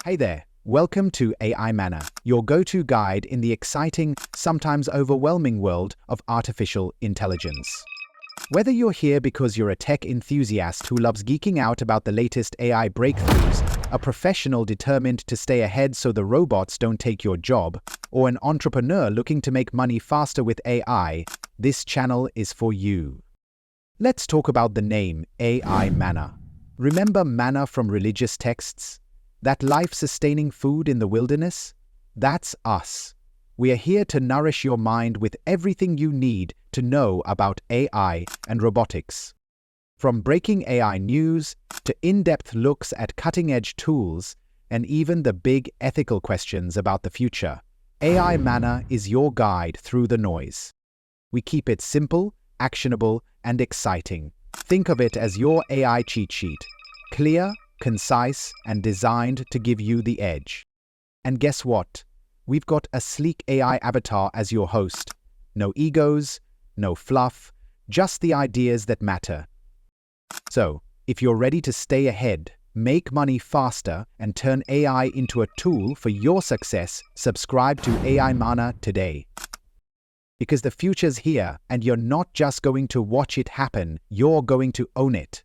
Hey there, welcome to AI Manna, your go-to guide in the exciting, sometimes overwhelming world of artificial intelligence. Whether you're here because you're a tech enthusiast who loves geeking out about the latest AI breakthroughs, a professional determined to stay ahead so the robots don't take your job, or an entrepreneur looking to make money faster with AI, this channel is for you. Let's talk about the name AI Manna. Remember manna from religious texts? That life-sustaining food in the wilderness? That's us. We are here to nourish your mind with everything you need to know about AI and robotics. From breaking AI news to in-depth looks at cutting-edge tools and even the big ethical questions about the future, AI Manna is your guide through the noise. We keep it simple, actionable, and exciting. Think of it as your AI cheat sheet. Clear, concise, and designed to give you the edge. And guess what? We've got a sleek AI avatar as your host. No egos, no fluff, just the ideas that matter. So, if you're ready to stay ahead, make money faster, and turn AI into a tool for your success, subscribe to AI Manna today. Because the future's here, and you're not just going to watch it happen, you're going to own it.